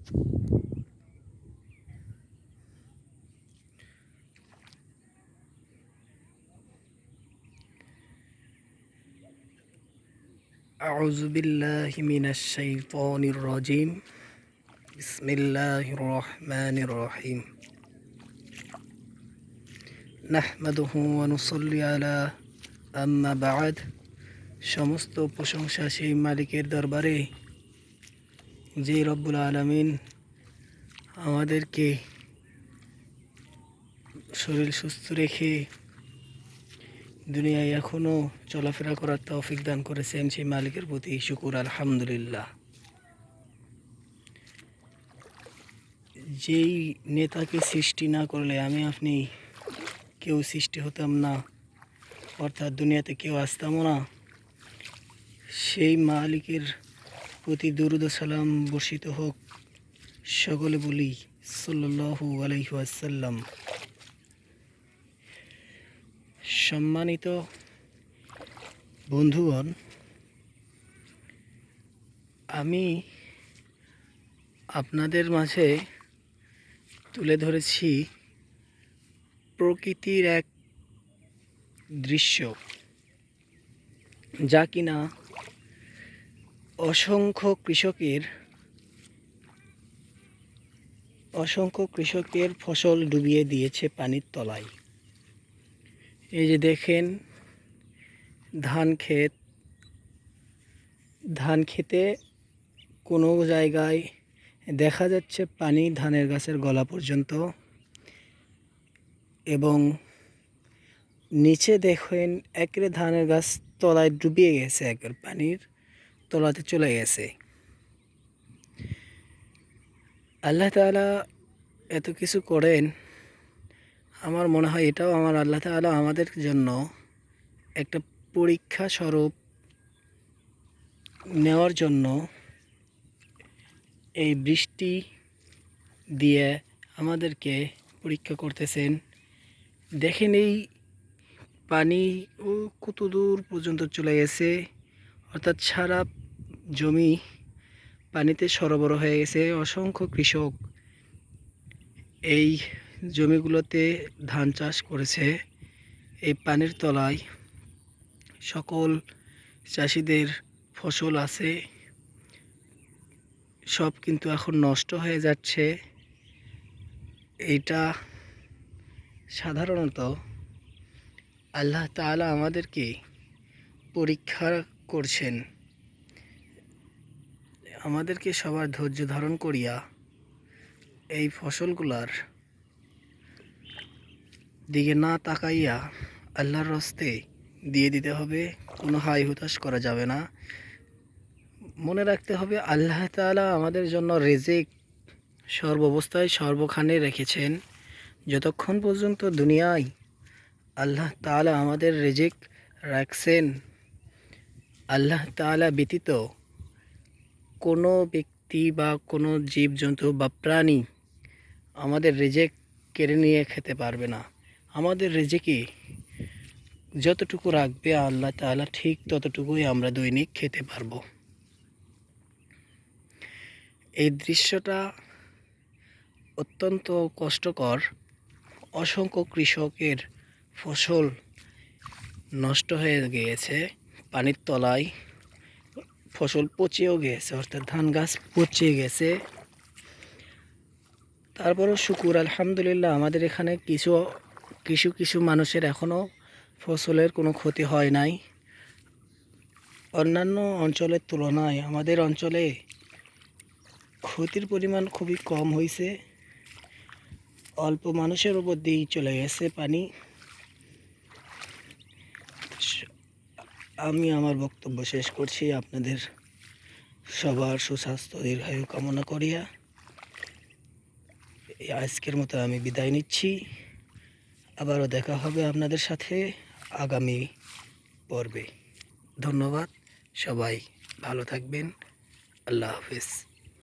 أعوذ بالله من الشيطان الرجيم بسم الله الرحمن الرحيم نحمده ونصلي على أما بعد সমস্ত প্রশংসা সেই মালিকের দরবারে যে রব্বুল আলামিন আমাদেরকে শরীর সুস্থ রেখে দুনিয়ায় এখনো চলাফেরা করার তৌফিক দান করেছেন, সেই মালিকের প্রতি শুকর আলহামদুলিল্লাহ। যেই নেতাকে সৃষ্টি না করলে আমি আপনি কেউ সৃষ্টি হতাম না, অর্থাৎ দুনিয়াতে কেউ আসতামও না, সেই মালিকের প্রতি দরুদ ও সালাম বর্ষিত হোক। সকলে বলি সাল্লাল্লাহু আলাইহি ওয়াসাল্লাম। সম্মানিত বন্ধুগণ, আমি আপনাদের মাঝে তুলে ধরেছি প্রকৃতির এক দৃশ্য, যা কিনা অসংখ্য কৃষকের ফসল ডুবিয়ে দিয়েছে পানির তলায়। এই যে দেখেন, ধান খেতে কোনো জায়গায় দেখা যাচ্ছে পানি ধানের গাছের গলা পর্যন্ত, এবং নিচে দেখেন একেবারে ধানের গাছ তলায় ডুবিয়ে গেছে, একেবারে পানির তলাতে চলে গেছে। আল্লাহ তাআলা এত কিছু করেন, আমার মনে হয় এটাও আমার আল্লাহ তাআলা আমাদের জন্য একটা পরীক্ষা স্বরূপ নেওয়ার জন্য এই বৃষ্টি দিয়ে আমাদেরকে পরীক্ষা করতেছেন। দেখেন এই পানি কত দূর পর্যন্ত চলে গেছে, অর্থাৎ সারা জমি পানিতে সরবরাহ হয়ে গেছে। অসংখ্য কৃষক এই জমিগুলোতে ধান চাষ করেছে, এই পানির তলায় সকল চাষিদের ফসল আছে, সব কিন্তু এখন নষ্ট হয়ে যাচ্ছে। এটা সাধারণত আল্লাহ তাআলা আমাদেরকে পরীক্ষা করছেন, আমাদেরকে সবার ধৈর্য ধারণ করিয়া এই ফসলগুলার দিকে না তাকাইয়া আল্লাহর রাস্তে দিয়ে দিতে হবে। কোনো হাই হুতাশ করা যাবে না। মনে রাখতে হবে আল্লাহ তাআলা আমাদের জন্য রিজিক সর্বাবস্থায় সর্বখানে রেখেছেন। যতক্ষণ পর্যন্ত দুনিয়ায় আল্লাহ তাআলা আমাদের রিজিক রাখছেন, আল্লাহ তাআলা ব্যতীত কোনো ব্যক্তি বা কোনো জীবজন্তু বা প্রাণী আমাদের রিজিক কেড়ে নিয়ে খেতে পারবে না। আমাদের রিজিকে যতটুকু রাখবে আল্লাহ তাআলা, ঠিক ততটুকুই আমরা দৈনিক খেতে পারবো। এই দৃশ্যটা অত্যন্ত কষ্টকর। অসংখ্য কৃষকের ফসল নষ্ট হয়ে গিয়েছে পানির তলায়, ফসল পচেও গেছে, অর্থাৎ ধান গাছ পচে গেছে। তারপরও শুকুর আলহামদুলিল্লাহ, আমাদের এখানে কিছু মানুষের এখনও ফসলের কোনো ক্ষতি হয় নাই। অন্যান্য অঞ্চলের তুলনায় আমাদের অঞ্চলে ক্ষতির পরিমাণ খুবই কম হয়েছে। অল্প মানুষের উপর দিয়েই চলে গেছে পানি। আমি আমার বক্তব্য শেষ করছি, আপনাদের সবার সুস্বাস্থ্য দীর্ঘায়ু কামনা করিয়া আজকের মতো আমি বিদায় নিচ্ছি। আবারও দেখা হবে আপনাদের সাথে আগামী পর্বে। ধন্যবাদ, সবাই ভালো থাকবেন। আল্লাহ হাফেজ।